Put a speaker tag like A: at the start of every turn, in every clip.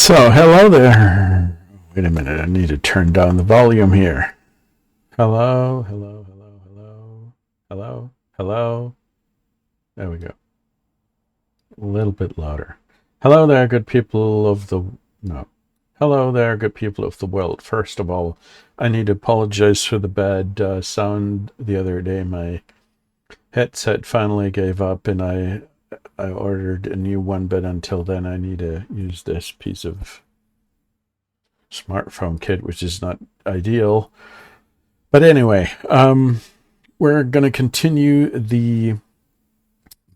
A: So, hello there. Wait a minute, I need to turn down the volume here. Hello, hello, hello, hello, hello, hello. There we go. A little bit louder. Hello there, good people of the... No. Hello there, good people of the world. First of all, I need to apologize for the bad sound the other day. My headset finally gave up and I ordered a new one, but until then I need to use this piece of smartphone kit, which is not ideal. But anyway, we're going to continue the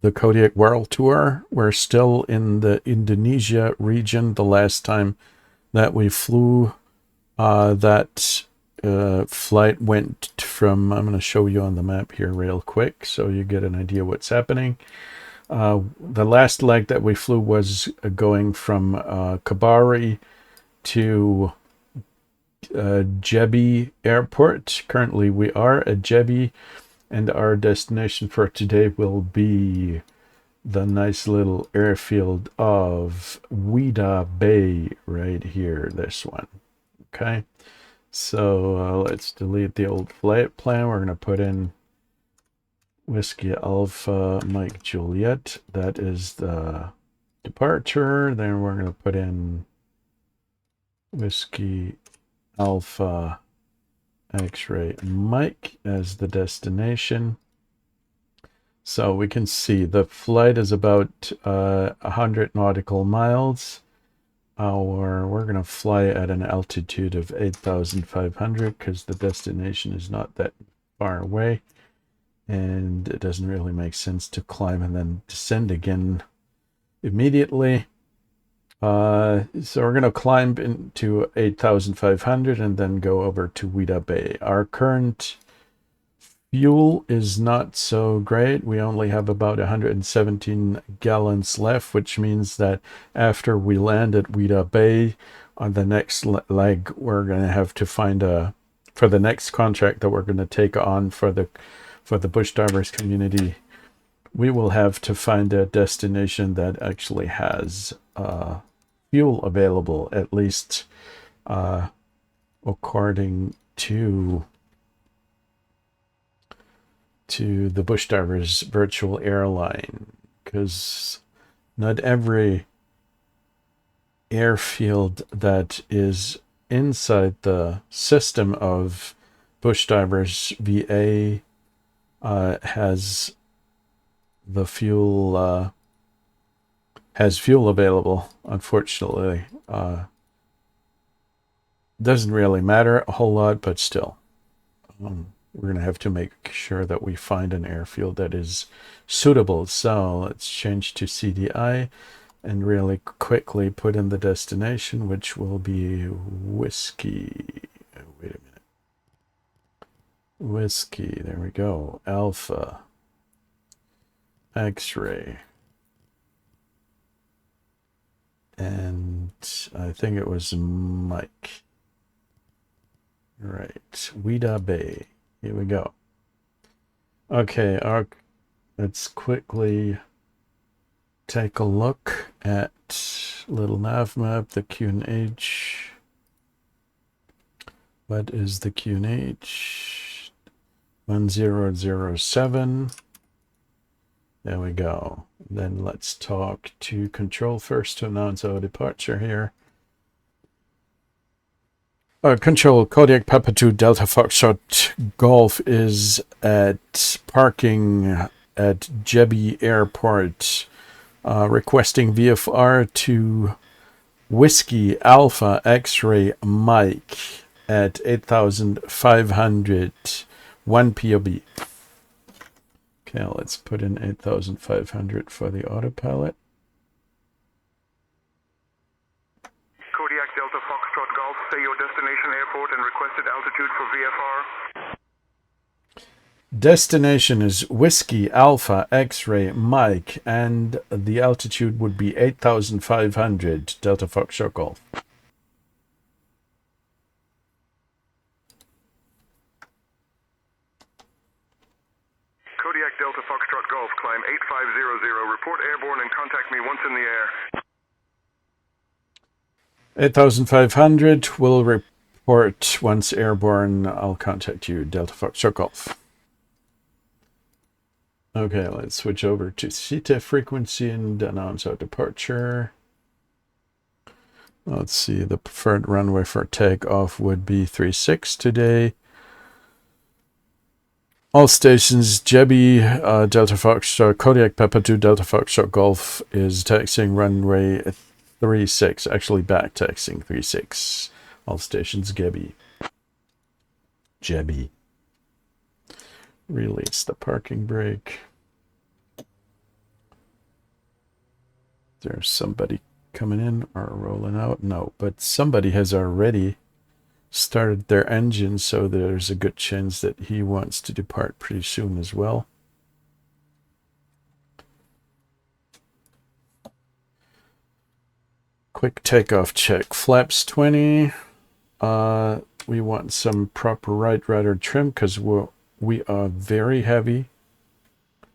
A: Kodiak World Tour. We're still in the Indonesia region. The last time that we flew, that flight went from, I'm going to show you on the map here real quick so you get an idea what's happening. The last leg that we flew was going from Kabari to Jebi Airport. Currently we are at Jebi, and our destination for today will be the nice little airfield of Wida Bay right here, this one. Okay, so let's delete the old flight plan. We're going to put in Whiskey Alpha Mike Juliet. That is the departure. Then we're going to put in Whiskey Alpha X-ray Mike as the destination. So we can see the flight is about 100 nautical miles. We're going to fly at an altitude of 8,500 because the destination is not that far away, and it doesn't really make sense to climb and then descend again immediately. So we're going to climb into 8,500 and then go over to Wida Bay. Our current fuel is not so great. We only have about 117 gallons left, which means that after we land at Wida Bay on the next leg, we're going to have to find for the next contract that we're going to take on for the bush divers community, we will have to find a destination that actually has fuel available, at least according to the bush divers virtual airline, because not every airfield that is inside the system of bush divers VA has the fuel available. Unfortunately, doesn't really matter a whole lot, but still, we're going to have to make sure that we find an airfield that is suitable. So let's change to CDI and really quickly put in the destination, which will be Whiskey. Wait a minute. Whiskey, there we go. Alpha X-ray. And I think it was Mike. Right, Wida Bay. Here we go. Okay, let's quickly take a look at little nav map, the QNH. What is the QNH? 1007. There we go. Then let's talk to control first to announce our departure here. Control, Kodiak Papa 2 Delta Foxtrot Golf is at parking at Jebi Airport, requesting VFR to Whiskey Alpha X-Ray Mike at 8,500, 1 POB. Okay, let's put in 8,500 for the autopilot.
B: Kodiak Delta Foxtrot Golf, say your destination airport and requested altitude for VFR.
A: Destination is Whiskey Alpha X-Ray Mike, and the altitude would be 8,500, Delta Foxtrot Golf.
B: Kodiak Delta Foxtrot Golf, climb 8500, report airborne and contact me once in the air.
A: 8,500 will report once airborne. I'll contact you, Delta Foxtrot Golf. Okay, let's switch over to CTEF frequency and announce our departure. Let's see, the preferred runway for takeoff would be 36 today. All stations, Jebi, Delta Foxtrot, Kodiak Papa 2, Delta Foxtrot Golf is taxiing runway 36, actually back taxiing 36. All stations, Jebi. Release the parking brake. There's somebody coming in or rolling out? No, but somebody has already started their engine, so there's a good chance that he wants to depart pretty soon as well. Quick takeoff check. Flaps 20. We want some proper right rudder trim because we are very heavy.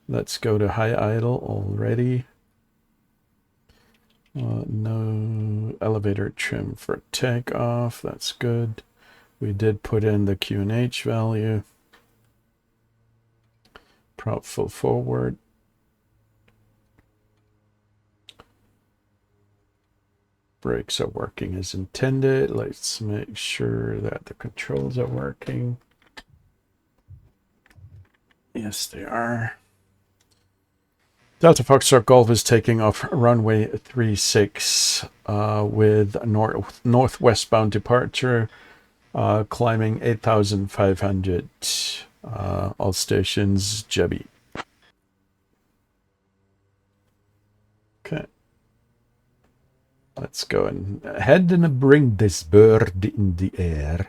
A: Let's go to high idle already. No elevator trim for takeoff. That's good. We did put in the QNH value. Prop full forward. Brakes are working as intended. Let's make sure that the controls are working. Yes, they are. Delta Foxtrot Golf is taking off runway 36 with northwestbound departure, climbing 8,500. All stations, Jebi. Okay. Let's go and head and bring this bird in the air.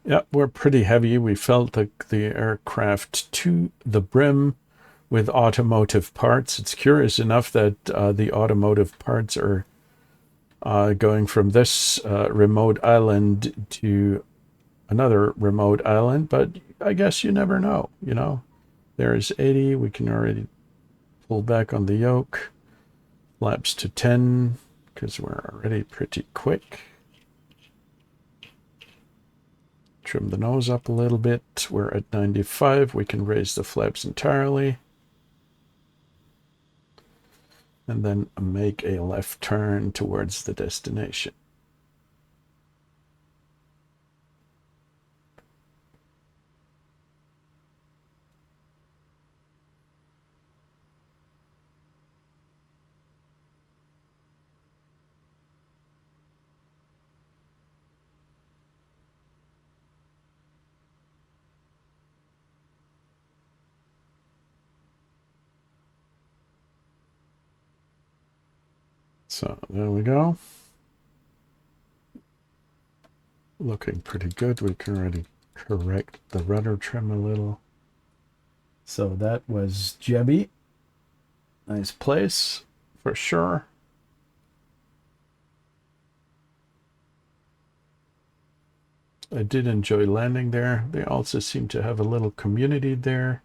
A: Yeah, we're pretty heavy. We filled the aircraft to the brim with automotive parts. It's curious enough that the automotive parts are going from this remote island to another remote island, but I guess you never know, you know. There's 80. We can already pull back on the yoke. Lapse to 10 because we're already pretty quick. Trim the nose up a little bit. We're at 95. We can raise the flaps entirely. And then make a left turn towards the destination. So there we go. Looking pretty good. We can already correct the rudder trim a little. So that was Jebi. Nice place for sure. I did enjoy landing there. They also seem to have a little community there.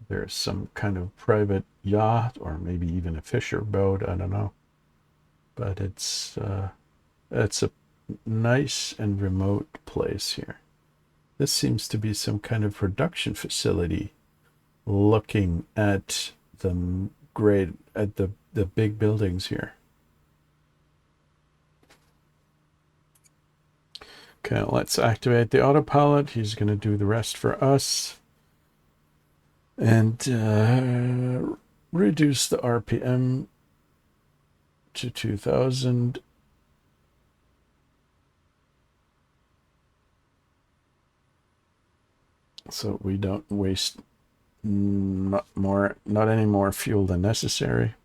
A: There's some kind of private yacht or maybe even a fisher boat. I don't know. But it's a nice and remote place here. This seems to be some kind of production facility. Looking at the the big buildings here. Okay, let's activate the autopilot. He's going to do the rest for us. And reduce the RPM to 2,000. So we don't waste not any more fuel than necessary.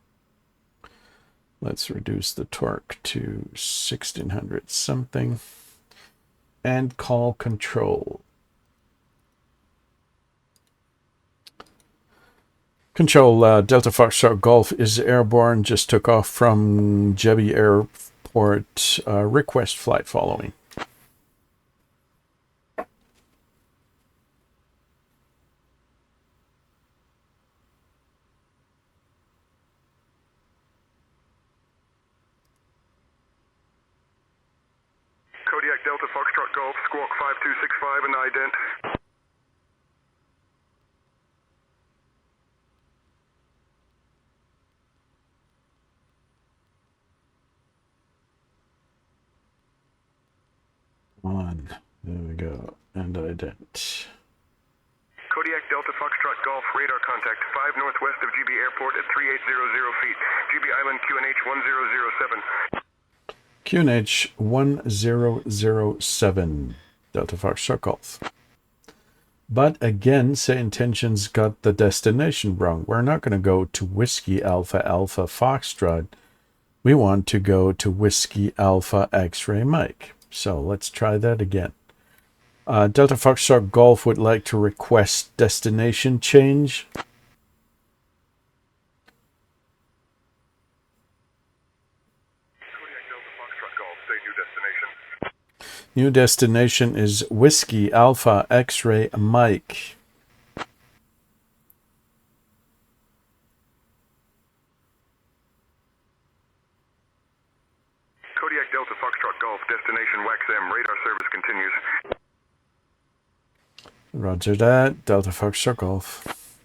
A: Let's reduce the torque to 1,600 something. And call control. Control, Delta Foxtrot Golf is airborne. Just took off from Jebi Airport. Request flight following.
B: Kodiak Delta Foxtrot Golf, squawk 5265 and ident.
A: On. There we go. And ident.
B: Kodiak Delta Foxtrot Golf, radar contact 5 northwest of GB Airport at 3800 feet. GB Island QNH 1007.
A: QNH 1007. Delta Foxtrot Golf. But again, say intentions got the destination wrong. We're not going to go to Whiskey Alpha Alpha Foxtrot. We want to go to Whiskey Alpha X-Ray Mike. So let's try that again. Delta Foxtrot Golf would like to request destination change.
B: Kodiak Delta Foxtrot Golf, say new destination.
A: New destination is Whiskey Alpha X-Ray Mike.
B: Kodiak Delta Foxtrot Golf, destination WAXM, radar service continues.
A: Roger that. Delta Foxtrot Golf.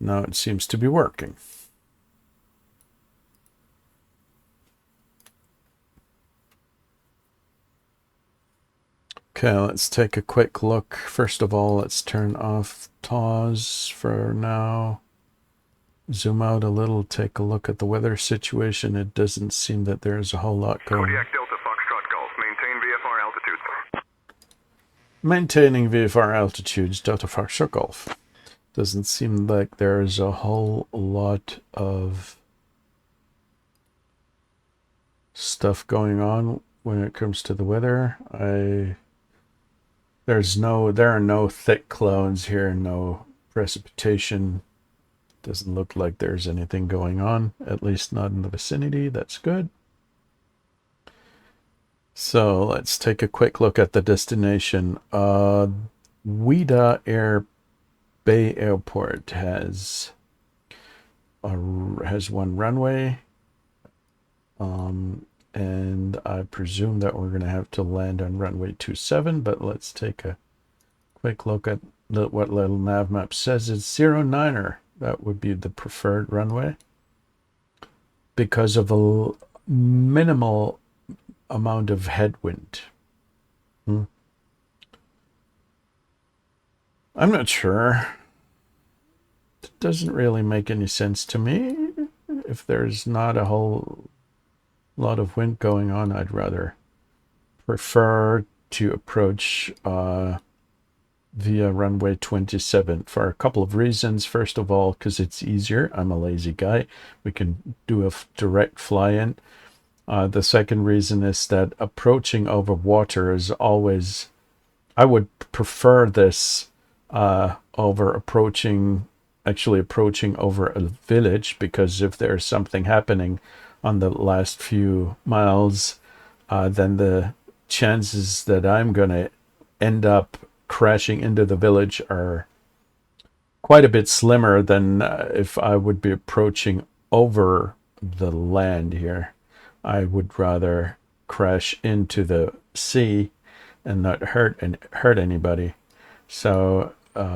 A: Now it seems to be working. Okay, let's take a quick look. First of all, let's turn off TAWS for now. Zoom out a little, take a look at the weather situation. It doesn't seem that there's a whole lot going on.
B: Kodiak Delta Foxtrot Golf, maintain VFR altitude.
A: Maintaining VFR altitudes, Delta Foxtrot Golf. Doesn't seem like there's a whole lot of stuff going on when it comes to the weather. There are no thick clouds here, no precipitation. Doesn't look like there's anything going on, at least not in the vicinity. That's good. So let's take a quick look at the destination. Wida Air Bay Airport has one runway, and I presume that we're going to have to land on runway 27, but let's take a quick look at what little nav map says. It's 09er. That would be the preferred runway because of a minimal amount of headwind. I'm not sure. It doesn't really make any sense to me. If there's not a whole lot of wind going on, I'd rather prefer to approach via runway 27 for a couple of reasons. First of all, because it's easier. I'm a lazy guy. We can do a direct fly-in. The second reason is that approaching over water is always, I would prefer this over approaching over a village, because if there's something happening on the last few miles, then the chances that I'm going to end up crashing into the village are quite a bit slimmer than if I would be approaching over the land here. I would rather crash into the sea and not hurt anybody. So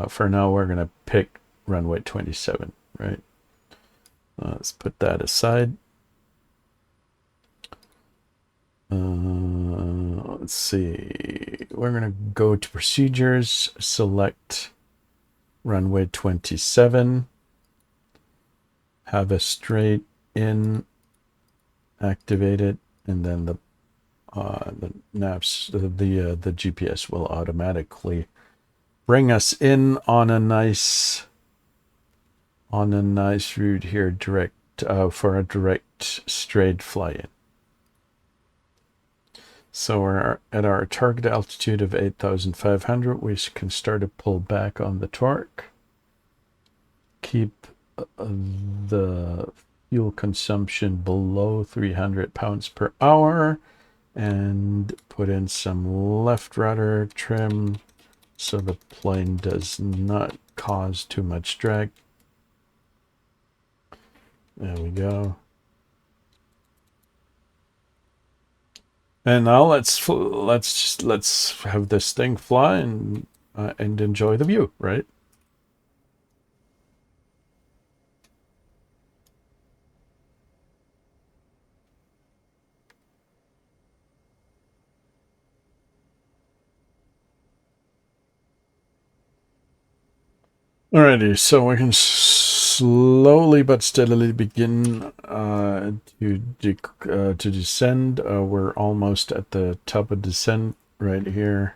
A: for now, we're going to pick runway 27, right? Let's put that aside. Let's see. We're going to go to procedures, select runway 27, have a straight in activated, and then the GPS will automatically bring us in on a nice route here, direct for a direct straight fly-in. So we're at our target altitude of 8,500. We can start to pull back on the torque. Keep the fuel consumption below 300 pounds per hour, and put in some left rudder trim so the plane does not cause too much drag. There we go. And now let's have this thing fly and enjoy the view, right? Alrighty, so we can slowly but steadily begin to descend. We're almost at the top of descent right here.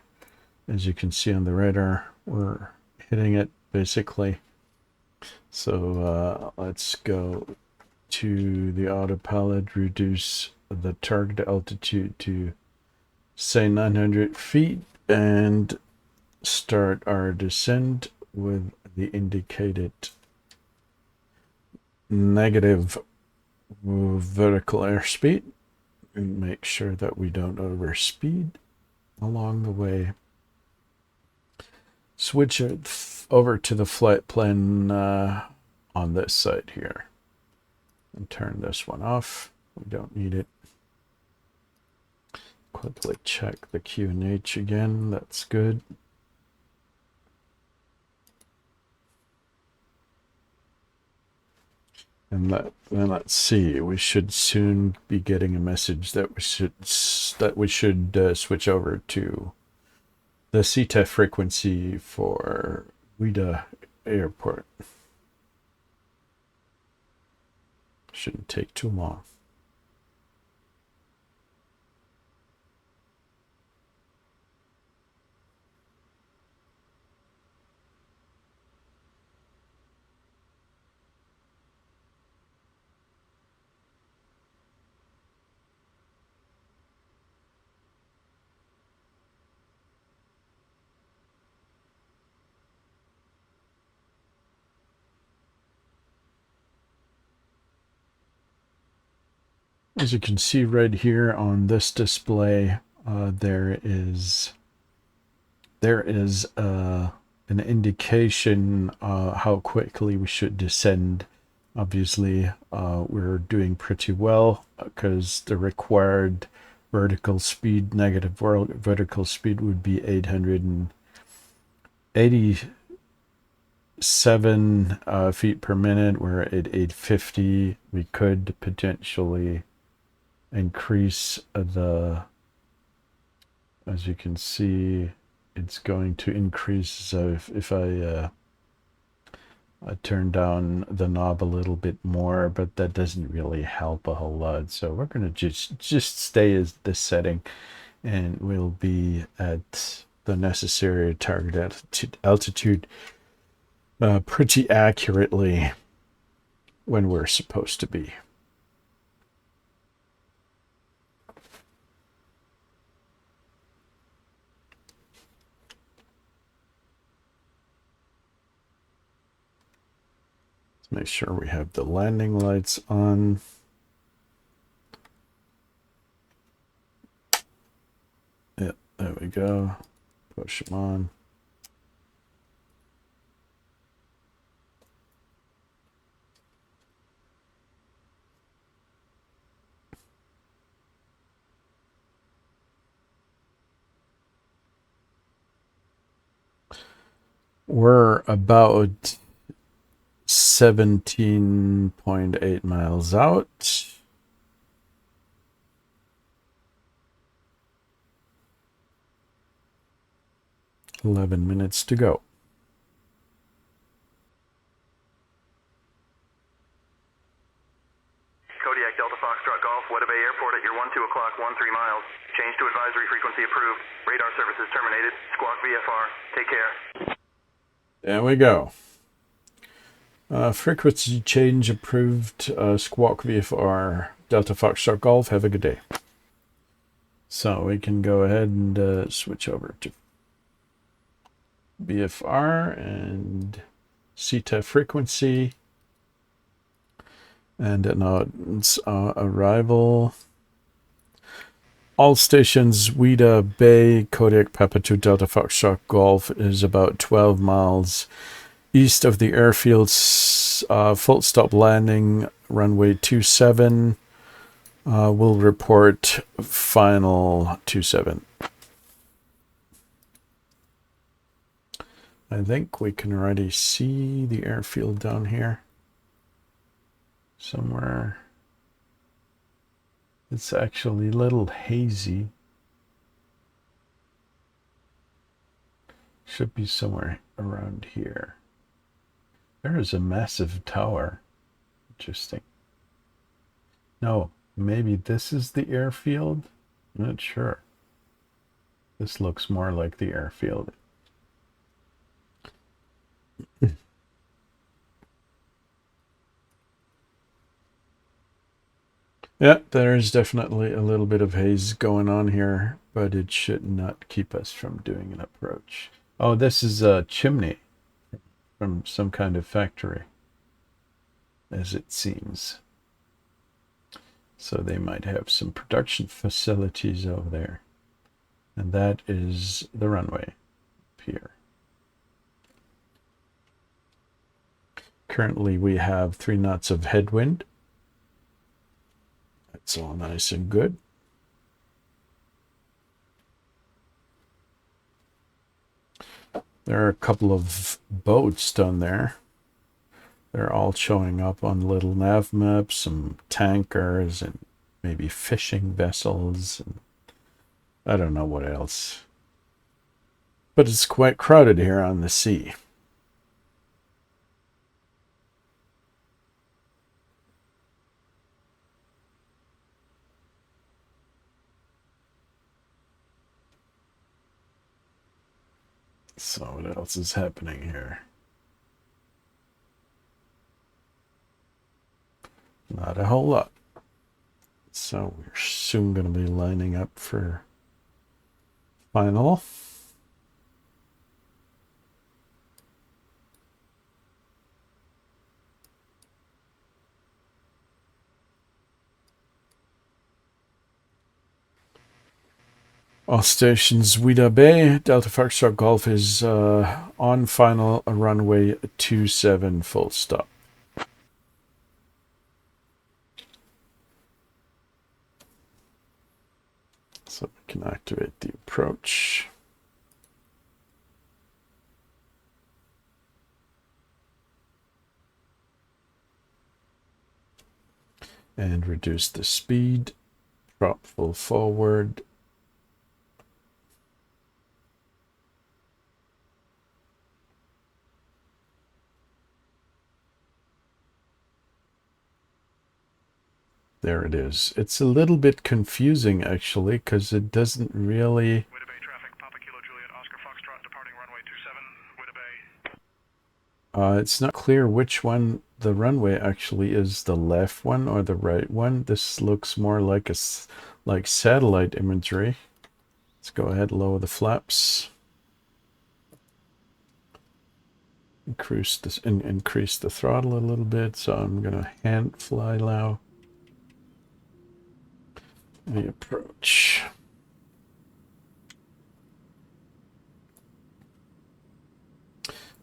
A: As you can see on the radar, we're hitting it basically. So let's go to the autopilot, reduce the target altitude to say 900 feet, and start our descent with the indicated negative vertical airspeed, and make sure that we don't overspeed along the way. Switch it over to the flight plan on this side here and turn this one off. We don't need it. Quickly check the QNH again. That's good. And then let's see. We should soon be getting a message that we should switch over to the CTEF frequency for Ueda Airport. Shouldn't take too long. As you can see right here on this display, there is an indication how quickly we should descend. Obviously, we're doing pretty well because the required vertical speed, negative vertical speed, would be 887 feet per minute. We're at 850. We could potentially increase the, as you can see, it's going to increase. So if I turn down the knob a little bit more, but that doesn't really help a whole lot. So we're going to just stay as this setting, and we'll be at the necessary target altitude pretty accurately when we're supposed to be. Make sure we have the landing lights on. Yep, there we go. Push them on. We're about 17.8 miles out. $11 minutes to go.
B: Kodiak Delta Foxtrot Golf, Weda Bay Airport at your 12 o'clock, 13 miles. Change to advisory frequency approved. Radar services terminated. Squawk VFR. Take care.
A: There we go. Frequency change approved. Squawk VFR. Delta Foxtrot Golf. Have a good day. So we can go ahead and switch over to VFR and CTEF frequency. And announce arrival. All stations, Weda Bay, Kodiak Papa 2 Delta Foxtrot Golf is about 12 miles east of the airfield. Full stop landing, runway 27. We'll report final 27. I think we can already see the airfield down here somewhere. It's actually a little hazy. Should be somewhere around here. There is a massive tower. Interesting. No, maybe this is the airfield? I'm not sure. This looks more like the airfield. Yeah, there is definitely a little bit of haze going on here, but it should not keep us from doing an approach. Oh, this is a chimney from some kind of factory, as it seems. So they might have some production facilities over there. And that is the runway up here. Currently we have 3 knots of headwind. That's all nice and good. There are a couple of boats down there. They're all showing up on little nav maps, some tankers and maybe fishing vessels. And I don't know what else. But it's quite crowded here on the sea. So what else is happening here? Not a whole lot. So we're soon going to be lining up for final. All stations, Wida Bay, Delta Foxtrot Golf is on final runway 27 full stop. So we can activate the approach. And reduce the speed, drop full forward. There it is. It's a little bit confusing actually because it doesn't really...
B: Wida Bay traffic, Papa Kilo Juliet, Oscar Foxtrot, departing runway 27, Wida Bay.
A: It's not clear which one the runway actually is, the left one or the right one. This looks more like like satellite imagery. Let's go ahead and lower the flaps. Increase the throttle a little bit. So I'm gonna hand fly now. The approach.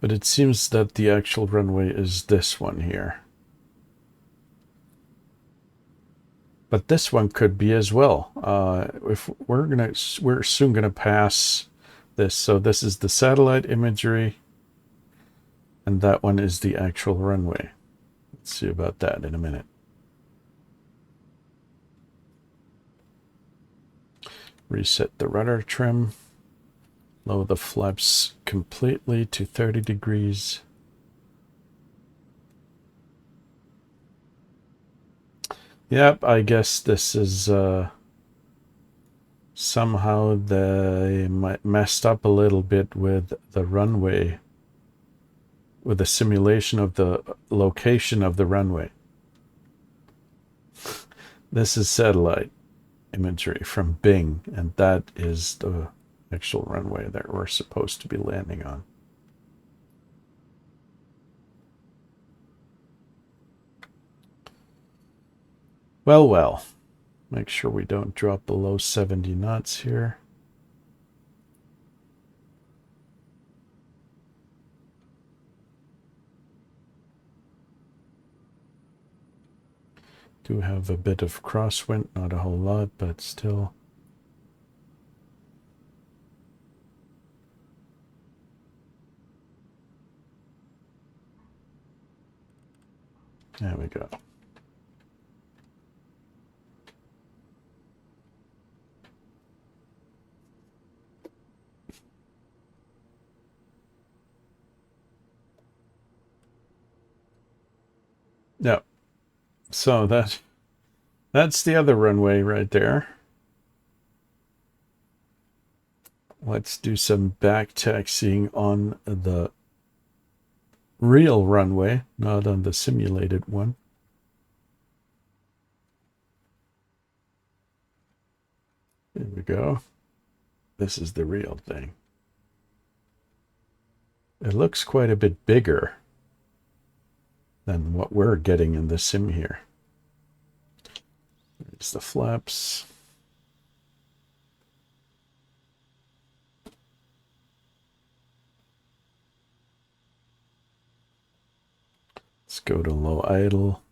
A: But it seems that the actual runway is this one here. But this one could be as well. If we're soon gonna pass this. So this is the satellite imagery, and that one is the actual runway. Let's see about that in a minute. Reset the rudder trim. Lower the flaps completely to 30 degrees. Yep, I guess this is somehow they messed up a little bit with the runway, with the simulation of the location of the runway. This is satellite imagery from Bing, and that is the actual runway that we're supposed to be landing on. Well, well. Make sure we don't drop below 70 knots here. Do have a bit of crosswind, not a whole lot, but still. There we go. Yep. So that's the other runway right there. Let's do some back taxiing on the real runway, not on the simulated one. There we go. This is the real thing. It looks quite a bit bigger than what we're getting in the sim here. There's the flaps. Let's go to low idle.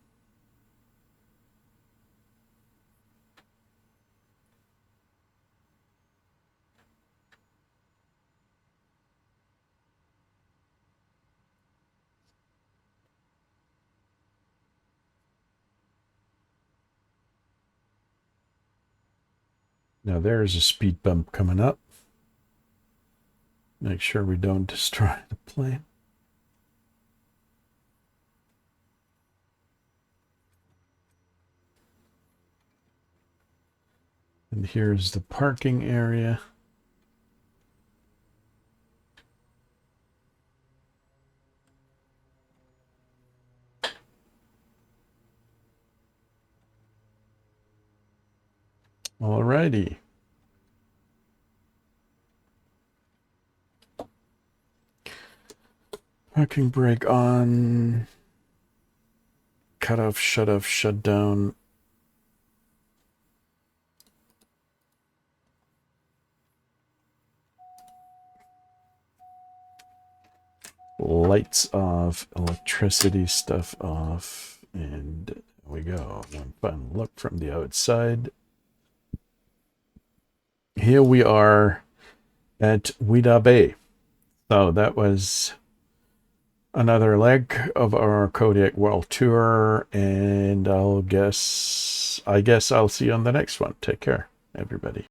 A: Now there's a speed bump coming up. Make sure we don't destroy the plane. And here's the parking area. Alrighty. Parking brake on. Cut off, shut down. Lights off, electricity stuff off, and there we go. One final look from the outside. Here we are at Wida Bay. So that was another leg of our Kodiak World Tour, and I guess I'll see you on the next one. Take care, everybody.